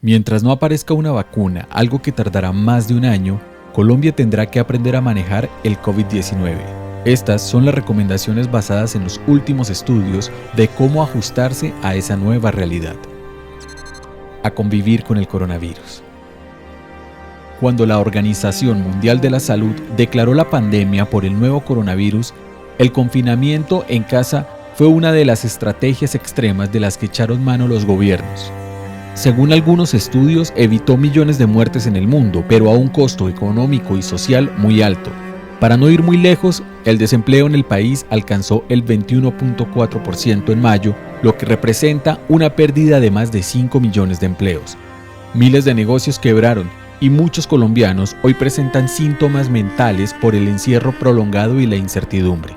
Mientras no aparezca una vacuna, algo que tardará más de un año, Colombia tendrá que aprender a manejar el COVID-19. Estas son las recomendaciones basadas en los últimos estudios de cómo ajustarse a esa nueva realidad. A convivir con el coronavirus. Cuando la Organización Mundial de la Salud declaró la pandemia por el nuevo coronavirus, el confinamiento en casa fue una de las estrategias extremas de las que echaron mano los gobiernos. Según algunos estudios, evitó millones de muertes en el mundo, pero a un costo económico y social muy alto. Para no ir muy lejos, el desempleo en el país alcanzó el 21.4% en mayo, lo que representa una pérdida de más de 5 millones de empleos. Miles de negocios quebraron y muchos colombianos hoy presentan síntomas mentales por el encierro prolongado y la incertidumbre.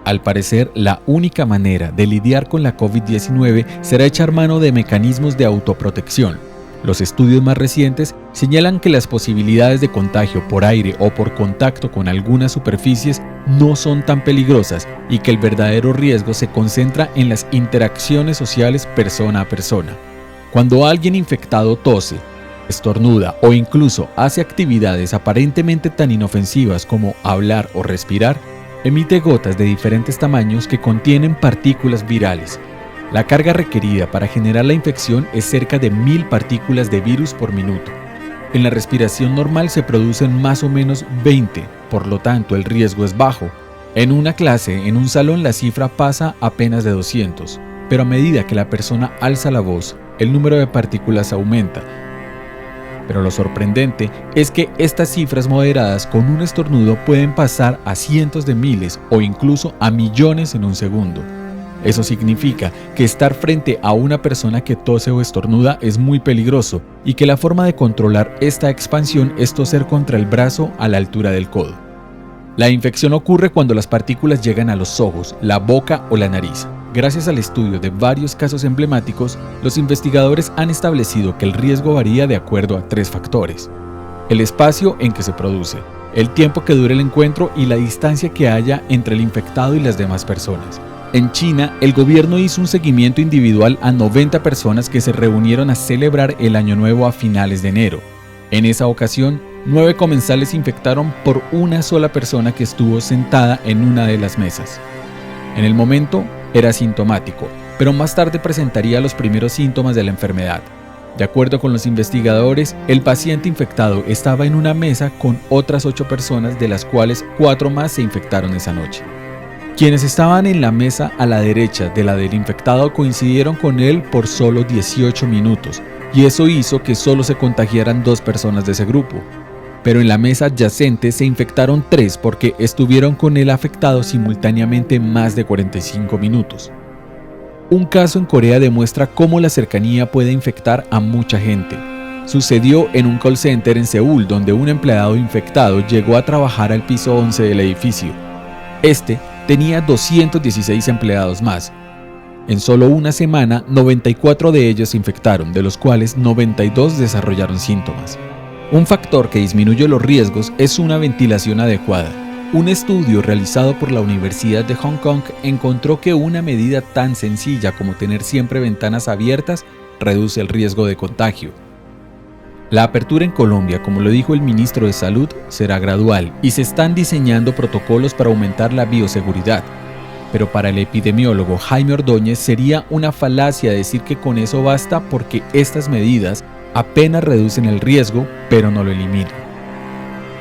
Al parecer, la única manera de lidiar con la COVID-19 será echar mano de mecanismos de autoprotección. Los estudios más recientes señalan que las posibilidades de contagio por aire o por contacto con algunas superficies no son tan peligrosas y que el verdadero riesgo se concentra en las interacciones sociales persona a persona. Cuando alguien infectado tose, estornuda o incluso hace actividades aparentemente tan inofensivas como hablar o respirar, emite gotas de diferentes tamaños que contienen partículas virales. La carga requerida para generar la infección es cerca de 1000 partículas de virus por minuto. En la respiración normal se producen más o menos 20, por lo tanto el riesgo es bajo. En una clase, en un salón, la cifra pasa apenas de 200, pero a medida que la persona alza la voz, el número de partículas aumenta. Pero lo sorprendente es que estas cifras moderadas con un estornudo pueden pasar a cientos de miles o incluso a millones en un segundo. Eso significa que estar frente a una persona que tose o estornuda es muy peligroso y que la forma de controlar esta expansión es toser contra el brazo a la altura del codo. La infección ocurre cuando las partículas llegan a los ojos, la boca o la nariz. Gracias al estudio de varios casos emblemáticos, los investigadores han establecido que el riesgo varía de acuerdo a 3 factores: el espacio en que se produce, el tiempo que dure el encuentro y la distancia que haya entre el infectado y las demás personas. En China, el gobierno hizo un seguimiento individual a 90 personas que se reunieron a celebrar el Año Nuevo a finales de enero. En esa ocasión, 9 comensales se infectaron por una sola persona que estuvo sentada en una de las mesas. En el momento, era asintomático, pero más tarde presentaría los primeros síntomas de la enfermedad. De acuerdo con los investigadores, el paciente infectado estaba en una mesa con otras 8 personas, de las cuales 4 más se infectaron esa noche. Quienes estaban en la mesa a la derecha de la del infectado coincidieron con él por solo 18 minutos, y eso hizo que solo se contagiaran 2 personas de ese grupo. Pero en la mesa adyacente se infectaron 3 porque estuvieron con el afectado simultáneamente más de 45 minutos. Un caso en Corea demuestra cómo la cercanía puede infectar a mucha gente. Sucedió en un call center en Seúl, donde un empleado infectado llegó a trabajar al piso 11 del edificio. Este tenía 216 empleados más. En solo una semana, 94 de ellos se infectaron, de los cuales 92 desarrollaron síntomas. Un factor que disminuye los riesgos es una ventilación adecuada. Un estudio realizado por la Universidad de Hong Kong encontró que una medida tan sencilla como tener siempre ventanas abiertas reduce el riesgo de contagio. La apertura en Colombia, como lo dijo el ministro de Salud, será gradual y se están diseñando protocolos para aumentar la bioseguridad. Pero para el epidemiólogo Jaime Ordóñez sería una falacia decir que con eso basta, porque estas medidas apenas reducen el riesgo, pero no lo eliminan.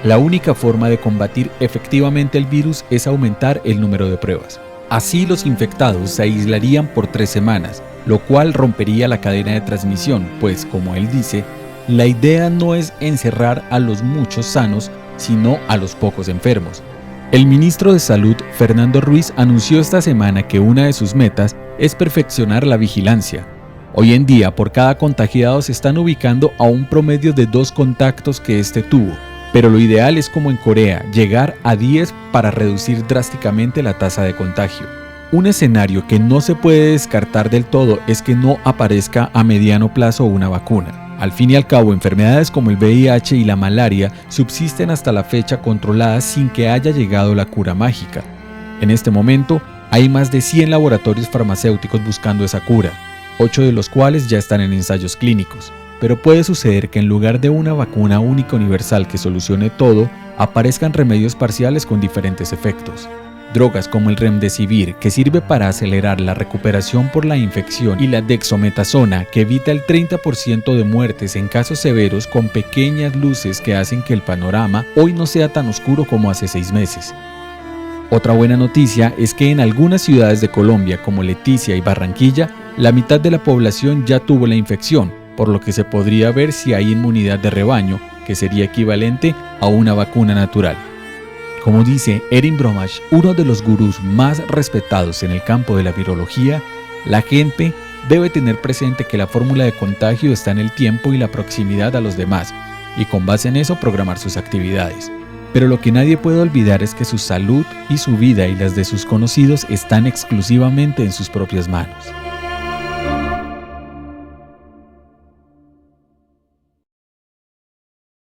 La única forma de combatir efectivamente el virus es aumentar el número de pruebas. Así los infectados se aislarían por 3 semanas, lo cual rompería la cadena de transmisión, pues, como él dice, la idea no es encerrar a los muchos sanos, sino a los pocos enfermos. El ministro de Salud, Fernando Ruiz, anunció esta semana que una de sus metas es perfeccionar la vigilancia. Hoy en día, por cada contagiado se están ubicando a un promedio de 2 contactos que este tuvo, pero lo ideal es, como en Corea, llegar a 10 para reducir drásticamente la tasa de contagio. Un escenario que no se puede descartar del todo es que no aparezca a mediano plazo una vacuna. Al fin y al cabo, enfermedades como el VIH y la malaria subsisten hasta la fecha controladas sin que haya llegado la cura mágica. En este momento, hay más de 100 laboratorios farmacéuticos buscando esa cura, 8 de los cuales ya están en ensayos clínicos. pero puede suceder que en lugar de una vacuna única universal que solucione todo, aparezcan remedios parciales con diferentes efectos. Drogas como el remdesivir, que sirve para acelerar la recuperación por la infección, y la dexametasona, que evita el 30% de muertes en casos severos con pequeñas luces que hacen que el panorama hoy no sea tan oscuro como hace 6 meses. Otra buena noticia es que en algunas ciudades de Colombia, como Leticia y Barranquilla, la mitad de la población ya tuvo la infección, por lo que se podría ver si hay inmunidad de rebaño, que sería equivalente a una vacuna natural. Como dice Erin Bromwich, uno de los gurús más respetados en el campo de la virología, la gente debe tener presente que la fórmula de contagio está en el tiempo y la proximidad a los demás, y con base en eso programar sus actividades. Pero lo que nadie puede olvidar es que su salud y su vida y las de sus conocidos están exclusivamente en sus propias manos.